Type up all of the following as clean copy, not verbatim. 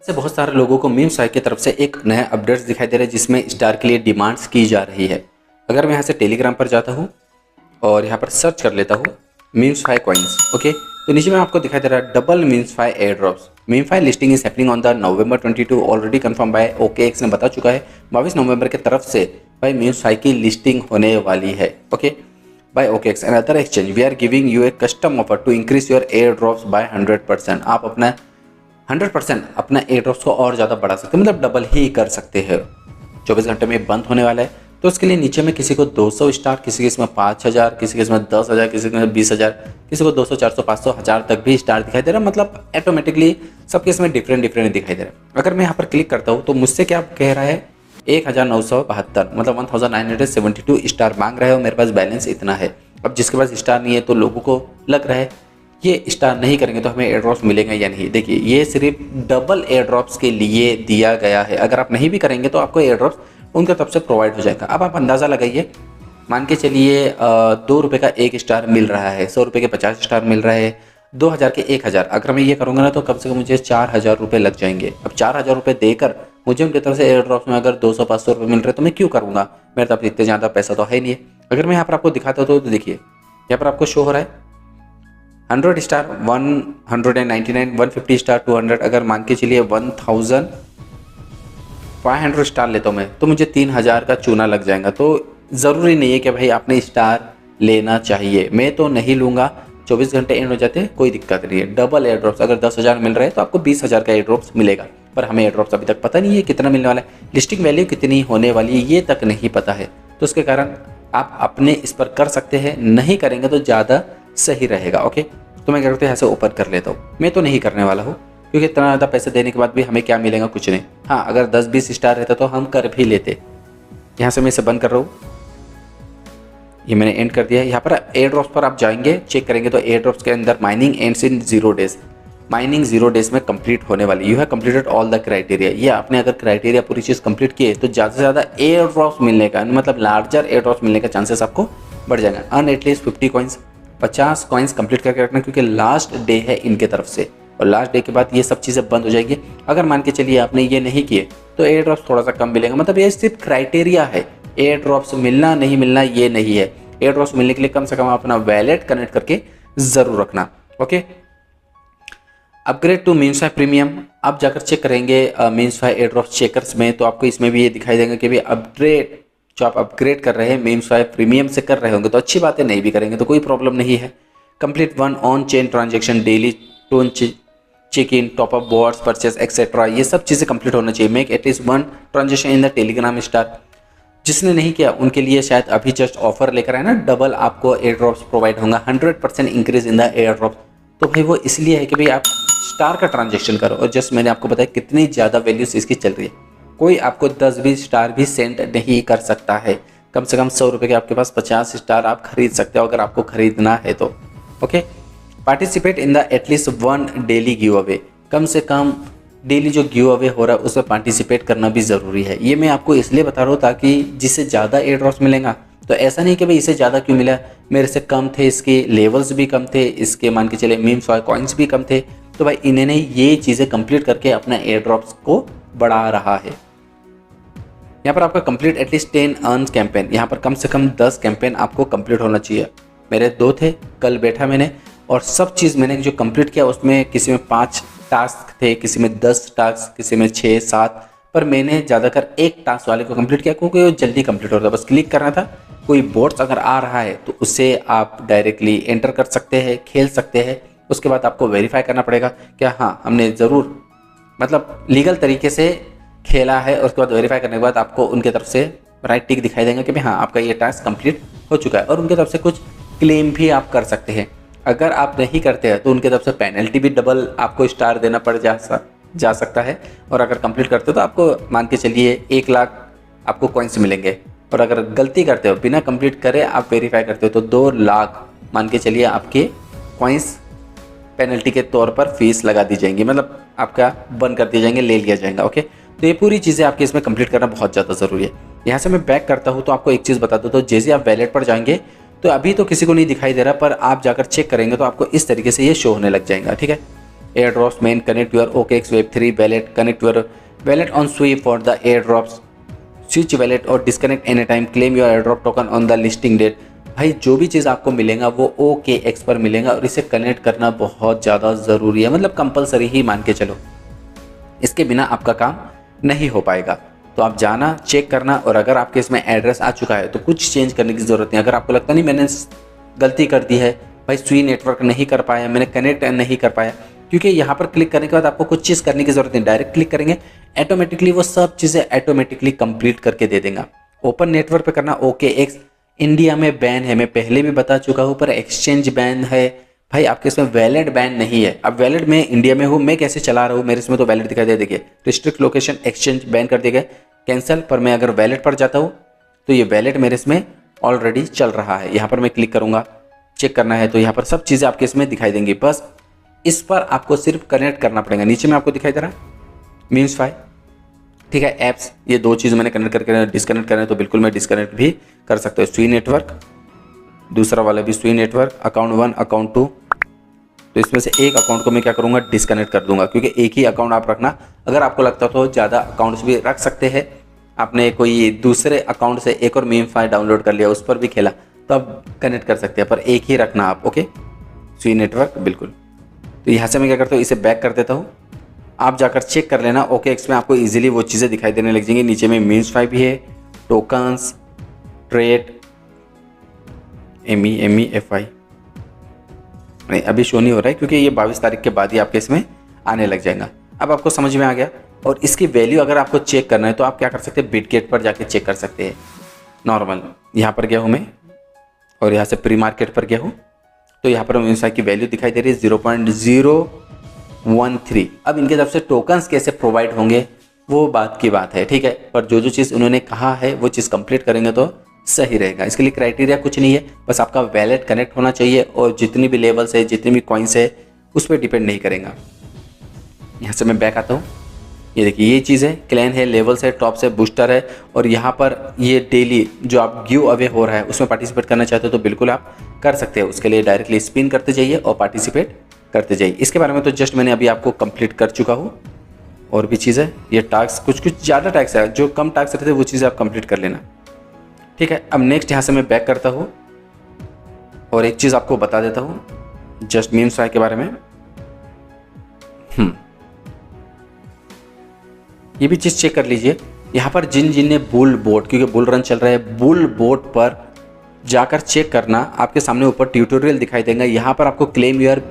से बहुत सारे लोगों को मीम स्वाइप की तरफ से एक नया अपडेट्स दिखाई दे रहा है जिसमें स्टार के लिए डिमांड्स की जा रही है। अगर मैं यहाँ से टेलीग्राम पर जाता हूँ और यहाँ पर सर्च कर लेता हूँ मीम स्वाइप कॉइन्स, ओके, तो नीचे में आपको दिखाई दे रहा है double meme swipe airdrops. Meme swipe listing is happening on the November 22 already confirm by OKX ने बता चुका है 22 नवंबर की तरफ से भाई मीम स्वाइप की लिस्टिंग होने वाली है, okay, by OKX and other exchange. We are giving you a custom offer to increase your air drops by 100%। आप अपना 100% अपना एयर ड्रॉप्स को और ज़्यादा बढ़ा सकते हैं, मतलब डबल ही कर सकते हैं। 24 घंटे में बंद होने वाला है, तो उसके लिए नीचे में किसी को 200 स्टार, किसी के इसमें 5000, किसी के इसमें 10,000, किसी के इसमें 20,000, किसी को 200, 400, 500, 1000 तक भी स्टार दिखाई दे रहा है। मतलब ऑटोमेटिकली सबके इसमें डिफरेंट दिखाई दे रहा है। अगर मैं यहाँ पर क्लिक करता हूँ तो मुझसे क्या कह रहा है 1972, मतलब 1972 स्टार मांग रहे हो, मेरे पास बैलेंस इतना है। अब जिसके पास स्टार नहीं है तो लोगों को लग रहा है ये स्टार नहीं करेंगे तो हमें एयर ड्रॉप्स मिलेंगे या नहीं। देखिए ये सिर्फ डबल एयर ड्रॉप्स के लिए दिया गया है। अगर आप नहीं भी करेंगे तो आपको एयर ड्रॉप्स उनके तरफ से प्रोवाइड हो जाएगा। अब आप अंदाज़ा लगाइए, मान के चलिए 2 रुपये का 1 स्टार मिल रहा है, 100 रुपये के 50 स्टार मिल रहा है, 2000 के 1000। अगर मैं ये करूँगा ना तो कम से कम मुझे 4000 रुपये लग जाएंगे। अब 4000 रुपये देकर मुझे उनकी तरफ से एयर ड्रॉप्स में अगर 200-500 रुपये मिल रहे तो मैं क्यों करूँगा, मेरे तरफ इतने ज़्यादा पैसा तो है नहीं है। अगर मैं यहाँ पर आपको दिखाता हूँ तो देखिए यहाँ पर आपको शो हो रहा है 100 स्टार 199, 150 स्टार 200। अगर मान के चलिए 1500 स्टार लेता हूँ मैं तो मुझे 3000 का चूना लग जाएगा। तो ज़रूरी नहीं है कि भाई आपने स्टार लेना चाहिए, मैं तो नहीं लूँगा। 24 घंटे एंड हो जाते हैं, कोई दिक्कत नहीं है। डबल एयर ड्रॉप्स अगर 10,000 मिल रहे हैं तो आपको 20,000 का एयर ड्रॉप्स मिलेगा, पर हमें एयर ड्रॉप्स अभी तक पता नहीं है कितना मिलने वाला है, लिस्टिंग वैल्यू कितनी होने वाली है ये तक नहीं पता है। तो उसके कारण आप अपने इस पर कर सकते हैं, नहीं करेंगे तो ज़्यादा सही रहेगा, ओके। तो मैं क्या करता हूँ ऐसे ऊपर कर लेता हूँ, मैं तो नहीं करने वाला हूँ क्योंकि इतना ज़्यादा पैसे देने के बाद भी हमें क्या मिलेगा, कुछ नहीं। हाँ अगर 10-20 स्टार रहता तो हम कर भी लेते। यहाँ से मैं इसे बंद कर रहा हूँ, ये मैंने एंड कर दिया है। यहाँ पर एयर ड्रॉप्स पर आप जाएंगे, चेक करेंगे तो एयर ड्रॉप्स के अंदर mining ends in 0 days, mining 0 days में कंप्लीट होने वाली। You have completed all the criteria. ये आपने अगर क्राइटेरिया पूरी चीज़ कंप्लीट किए तो ज़्यादा से ज़्यादा एयर ड्रॉप्स मिलने का, मतलब लार्जर एयर ड्रॉप्स मिलने का चांसेस आपको बढ़ जाएगा। Earn at least 50 coins, 50 coins complete करके रखना क्योंकि लास्ट डे है इनके तरफ से, और लास्ट डे के बाद ये सब चीज़ें बंद हो जाएगी। अगर मान के चलिए आपने ये नहीं किए तो एयर ड्रॉप्स थोड़ा सा कम मिलेगा। मतलब ये सिर्फ क्राइटेरिया है, एयर ड्रॉप्स मिलना नहीं मिलना ये नहीं है। एयर ड्रॉप्स मिलने के लिए कम से कम अपना वैलेट कनेक्ट करके ज़रूर रखना, okay. Upgrade to meme swipe premium, आप जाकर चेक करेंगे meme swipe air drop checkers में तो आपको इसमें भी ये दिखाई देगा कि भाई अपग्रेड, जो आप अपग्रेड कर रहे हैं मीम स्वाइप प्रीमियम से कर रहे होंगे तो अच्छी बात है, नहीं भी करेंगे तो कोई प्रॉब्लम नहीं है। Complete 1 on chain transaction daily, ton check in, top up boards, purchase etcetera, ये सब चीज़ें कंप्लीट होना चाहिए। Make at least 1 transaction in the Telegram star. जिसने नहीं किया उनके लिए शायद अभी जस्ट ऑफर लेकर आए ना, डबल आपको एयर ड्रॉप्स प्रोवाइड होगा, 100% increase in the air drops. तो भाई वो इसलिए है कि भाई आप स्टार का ट्रांजेक्शन करो, और जस्ट मैंने आपको बताया कितनी ज़्यादा वैल्यूज इसकी चल रही है। कोई आपको 10-20 स्टार भी सेंड नहीं कर सकता है। कम से कम 100 रुपये के आपके पास 50 स्टार आप खरीद सकते हो अगर आपको खरीदना है तो, okay. Participate in the at least 1 daily give away, कम से कम डेली जो गिव अवे हो रहा है उसमें पार्टिसिपेट करना भी ज़रूरी है। ये मैं आपको इसलिए बता रहा हूँ ताकि जिससे ज़्यादा एयर ड्रॉप्स मिलेगा तो ऐसा नहीं कि भाई इसे ज़्यादा क्यों मिला, मेरे से कम थे, इसके लेवल्स भी कम थे, इसके मान के चले मीम स्वाइप कॉइन्स भी कम थे, तो भाई इन्होंने ये चीज़ें कंप्लीट करके अपना एयर ड्रॉप्स को बढ़ा रहा है। यहाँ पर आपका कंप्लीट एटलीस्ट 10 अर्न्स कैंपेन, यहाँ पर कम से कम 10 कैंपेन आपको कंप्लीट होना चाहिए। मेरे 2 थे, कल बैठा मैंने और सब चीज़ मैंने जो कंप्लीट किया उसमें किसी में 5 टास्क थे, किसी में 10 टास्क, किसी में 6-7, पर मैंने ज़्यादातर 1 टास्क वाले को कंप्लीट किया क्योंकि वो जल्दी कंप्लीट हो रहा था, बस क्लिक करना था। कोई बोर्ड्स अगर आ रहा है तो उसे आप डायरेक्टली एंटर कर सकते हैं, खेल सकते हैं। उसके बाद आपको वेरीफाई करना पड़ेगा क्या हाँ हमने ज़रूर मतलब लीगल तरीके से खेला है, और उसके बाद वेरीफाई करने के बाद आपको उनके तरफ से राइट टिक दिखाई देंगे कि भाई हाँ आपका ये टास्क कंप्लीट हो चुका है, और उनके तरफ से कुछ क्लेम भी आप कर सकते हैं। अगर आप नहीं करते हैं तो उनकी तरफ से पेनल्टी भी डबल आपको स्टार देना पड़ जा सकता है, और अगर कंप्लीट करते हो तो आपको मान के चलिए 1 लाख आपको कॉइन्स मिलेंगे, और अगर गलती करते हो बिना कंप्लीट करे आप वेरीफाई करते हो तो 2 लाख मान के चलिए आपके कॉइन्स पेनल्टी के तौर पर फीस लगा दी जाएंगी, मतलब आपका बंद कर दिए जाएंगे, ले लिया जाएगा, ओके। तो ये पूरी चीज़ें आपके इसमें कंप्लीट करना बहुत ज़्यादा ज़रूरी है। यहाँ से मैं बैक करता हूँ तो आपको एक चीज़ बता दूँ, तो जैसे आप वैलेट पर जाएंगे तो अभी तो किसी को नहीं दिखाई दे रहा, पर आप जाकर चेक करेंगे तो आपको इस तरीके से ये शो होने लग जाएगा, ठीक है। Air drops main, connect your OKX Web3 wallet, connect your wallet on Sweep for the air drops, switch wallet और disconnect any time, claim your air drop token on the listing date. भाई जो भी चीज़ आपको मिलेगा वो OKX पर मिलेगा और इसे कनेक्ट करना बहुत ज़्यादा ज़रूरी है, मतलब कंपलसरी ही मान के चलो, इसके बिना आपका काम नहीं हो पाएगा। तो आप जाना, चेक करना, और अगर आपके इसमें एड्रेस आ चुका है तो कुछ चेंज करने की ज़रूरत नहीं। अगर आपको लगता नहीं मैंने गलती कर दी है भाई, स्वी नेटवर्क नहीं कर पाया, मैंने कनेक्ट नहीं कर पाया, क्योंकि यहाँ पर क्लिक करने के बाद आपको कुछ चीज़ करने की ज़रूरत नहीं, डायरेक्ट क्लिक करेंगे ऑटोमेटिकली वो सब चीज़ें ऑटोमेटिकली कंप्लीट करके दे देगा। ओपन नेटवर्क पे करना। OKX इंडिया में बैन है, मैं पहले भी बता चुका हूँ, पर एक्सचेंज बैन है भाई, आपके इसमें वैलिड बैन नहीं है। अब वैलिड में इंडिया में हूँ, मैं कैसे चला रहा हूँ, मेरे इसमें तो वैलिड दिखाई दे, देखिए रिस्ट्रिक्ट लोकेशन एक्सचेंज बैन कर दिया गया, कैंसिल। पर मैं अगर वैलिड पर जाता हूँ तो ये वैलिड मेरे इसमें ऑलरेडी चल रहा है। यहाँ पर मैं क्लिक करूँगा, चेक करना है तो यहाँ पर सब चीज़ें आपके इसमें दिखाई देंगी, बस इस पर आपको सिर्फ कनेक्ट करना पड़ेगा। नीचे में आपको दिखाई दे रहा है मीम्सफाई, ठीक है, ऐप्स, ये दो चीज़ मैंने कनेक्ट करके डिस्कनेक्ट करना है तो बिल्कुल मैं डिस्कनेक्ट भी कर सकता हूँ। स्वी नेटवर्क, दूसरा वाला भी स्वी नेटवर्क, अकाउंट 1 अकाउंट 2, तो इसमें से एक अकाउंट को मैं क्या करूँगा, डिस्कनेक्ट कर दूंगा, क्योंकि एक ही अकाउंट आप रखना। अगर आपको लगता तो ज़्यादा अकाउंट्स भी रख सकते हैं, आपने कोई दूसरे अकाउंट से एक और मीमफाई डाउनलोड कर लिया, उस पर भी खेला तो आप कनेक्ट कर सकते हैं, पर एक ही रखना आप। ओके, स्वी नेटवर्क बिल्कुल। तो यहाँ से मैं क्या करता हूँ, इसे बैक कर देता हूँ, आप जाकर चेक कर लेना। OKX में आपको इजीली वो चीज़ें दिखाई देने लग जाएंगी। नीचे में मीम्सफाई भी है, टोकन्स, ट्रेड, MEFI नहीं अभी शो नहीं हो रहा है क्योंकि ये 22 तारीख के बाद ही आपके इसमें आने लग जाएगा। अब आपको समझ में आ गया। और इसकी वैल्यू अगर आपको चेक करना है तो आप क्या कर सकते हैं, बिटगेट पर जाके चेक कर सकते हैं। नॉर्मल यहाँ पर गया हूँ मैं और यहाँ से प्री मार्केट पर गया हूँ, तो यहाँ पर मीम्सफाई की वैल्यू दिखाई दे रही है 0.013। अब इनके तरफ से टोकन्स कैसे प्रोवाइड होंगे वो बात की बात है, ठीक है, पर जो जो चीज़ उन्होंने कहा है वो चीज़ कंप्लीट करेंगे तो सही रहेगा। इसके लिए क्राइटेरिया कुछ नहीं है, बस आपका वैलेट कनेक्ट होना चाहिए और जितनी भी लेवल्स है, जितनी भी कॉइन्स है, उस पर डिपेंड नहीं करेगा। यहाँ से मैं बैक आता हूँ, ये देखिए ये चीज़ है, क्लैन है, लेवल्स है, टॉप से बूस्टर है, और यहाँ पर ये डेली जो आप गिव अवे हो रहा है उसमें पार्टिसिपेट करना चाहते हो तो बिल्कुल आप कर सकते हैं। उसके लिए डायरेक्टली स्पिन करते जाइए और पार्टिसिपेट करते जाइए। इसके बारे में तो जस्ट मैंने अभी आपको कंप्लीट कर चुका हूँ। और भी चीज़ है, ये टास्क कुछ ज़्यादा टास्क है, जो कम टास्क रहते हैं वो चीज़ें आप कंप्लीट कर लेना, ठीक है। अब नेक्स्ट यहाँ से मैं बैक करता हूँ और एक चीज़ आपको बता देता हूँ जस्ट मीम्सफाई के बारे में। ये भी चीज़ चेक कर लीजिए, यहाँ पर जिन जिन ने बुल बोट, क्योंकि बुल रन चल रहा है, बुल बोट पर जाकर चेक करना, आपके सामने ऊपर ट्यूटोरियल दिखाई देगा। यहाँ पर आपको क्लेम योर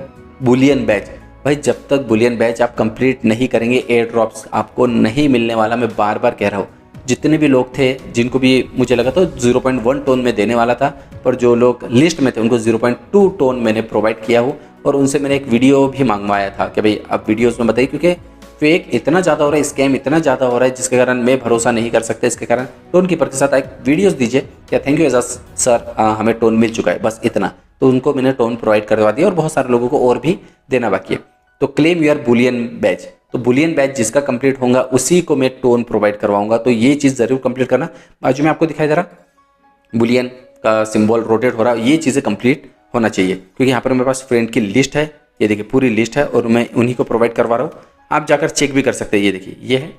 बुलियन बैच, भाई जब तक बुलियन बैच आप कंप्लीट नहीं करेंगे एयर ड्रॉप्स आपको नहीं मिलने वाला। मैं बार बार कह रहा हूँ, जितने भी लोग थे जिनको भी मुझे लगा तो 0.1 टोन में देने वाला था, पर जो लोग लिस्ट में थे उनको 0.2 टोन मैंने प्रोवाइड किया हूँ। और उनसे मैंने एक वीडियो भी मंगवाया था कि भाई आप वीडियोस में बताइए, क्योंकि फेक इतना ज़्यादा हो रहा है, स्कैम इतना ज़्यादा हो रहा है जिसके कारण मैं भरोसा नहीं कर सकता। इसके कारण टोन कीपर के साथ एक वीडियोस दीजिए क्या थैंक यू एज सर, हमें टोन मिल चुका है, बस इतना। तो उनको मैंने टोन प्रोवाइड करवा दिया और बहुत सारे लोगों को और भी देना बाकी है। तो क्लेम योर बुलियन बैच, तो बुलियन बैच जिसका कंप्लीट होगा उसी को मैं टोन प्रोवाइड करवाऊंगा, तो ये चीज़ ज़रूर कंप्लीट करना। बाजू में आपको दिखाई दे रहा बुलियन का सिंबल रोटेट हो रहा है, ये चीज़ें कंप्लीट होना चाहिए, क्योंकि यहाँ पर मेरे पास फ्रेंड की लिस्ट है, ये देखिए पूरी लिस्ट है और मैं उन्हीं को प्रोवाइड करवा रहा हूँ। आप जाकर चेक भी कर सकते हैं, ये देखिए ये है,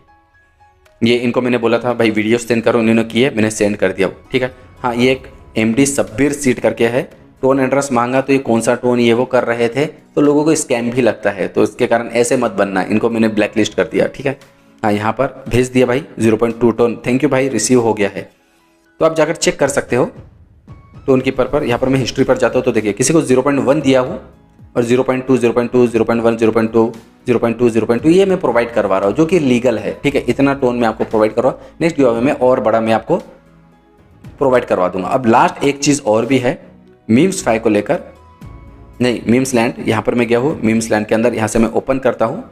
ये इनको मैंने बोला था भाई वीडियो सेंड करो, उन्होंने किए, मैंने सेंड कर दिया, ठीक है। हाँ, ये एक MD सब्बीर सीट करके है, टोन एड्रेस मांगा तो ये कौन सा टोन ये वो कर रहे थे, तो लोगों को स्कैम भी लगता है, तो इसके कारण ऐसे मत बनना, इनको मैंने ब्लैक लिस्ट कर दिया, ठीक है। हाँ, यहाँ पर भेज दिया भाई 0.2 टोन, थैंक यू भाई, रिसीव हो गया है। तो आप जाकर चेक कर सकते हो टोन कीपर पर। यहाँ पर मैं हिस्ट्री पर जाता हूँ तो देखिए किसी को 0.1 दिया हूँ और 0.2, 0.2, 0.1, 0.2, 0.2, 0.2 ये मैं प्रोवाइड करवा रहा हूँ, जो कि लीगल है, ठीक है। इतना टोन मैं आपको प्रोवाइड करवा, नेक्स्ट गिव में और बड़ा मैं आपको प्रोवाइड करवा दूंगा। अब लास्ट एक चीज़ और भी है मीम्सफाई को लेकर, नहीं मीम्स लैंड, यहाँ पर मैं गया हूँ मीम्स लैंड के अंदर, यहाँ से मैं ओपन करता हूँ।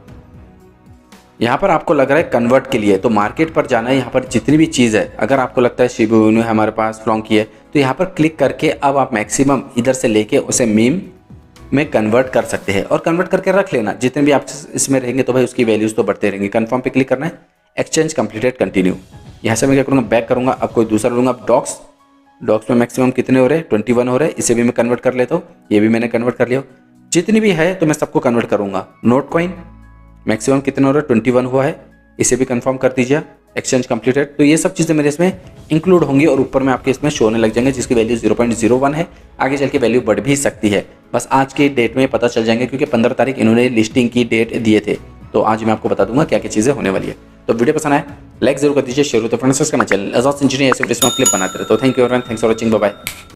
यहाँ पर आपको लग रहा है कन्वर्ट के लिए, तो मार्केट पर जाना है। यहाँ पर जितनी भी चीज़ है, अगर आपको लगता है शिबा इनू है हमारे पास, फ्लॉन्की है, तो यहाँ पर क्लिक करके अब आप मैक्सिमम इधर से लेके उसे मीम में कन्वर्ट कर सकते हैं और कन्वर्ट करके रख लेना। जितने भी आप इसमें रहेंगे तो भाई उसकी वैल्यूज़ तो बढ़ते रहेंगे। कन्फर्म पे क्लिक करना है, एक्सचेंज कंप्लीटेड, कंटिन्यू। यहाँ से मैं क्या करूँगा, बैक करूँगा, अब कोई दूसरा लूँगा। अब डॉक्स में मैक्सिमम कितने हो रहे हैं, 21 हो रहे हैं, इसे भी मैं कन्वर्ट कर लेता हूँ, ये भी मैंने कन्वर्ट कर लिया। जितनी भी है तो मैं सबको कन्वर्ट करूँगा। नोट कॉइन मैक्सिमम कितना हो रहा है, 21 हुआ है, इसे भी कंफर्म कर दीजिए। Exchange completed. तो ये सब चीज़ें मेरे इसमें इंक्लूड होंगी और ऊपर में आपके इसमें शो होने लग जाएंगे, जिसकी वैल्यू 0.01 है। आगे चल के वैल्यू बढ़ भी सकती है, बस आज के डेट में पता चल जाएंगे, क्योंकि 15 तारीख इन्होंने लिस्टिंग की डेट दिए थे। तो आज मैं आपको बता दूंगा क्या क्या चीज़ें होने वाली है। तो वीडियो पसंद आए लाइक जरूर कर दीजिए, शेयर हो तो फ्रेंड्स करना, चैनल एजाज इंजीनियर ऐसे क्लिप बनाते रहे। तो thank you everyone, thanks for watching, bye bye.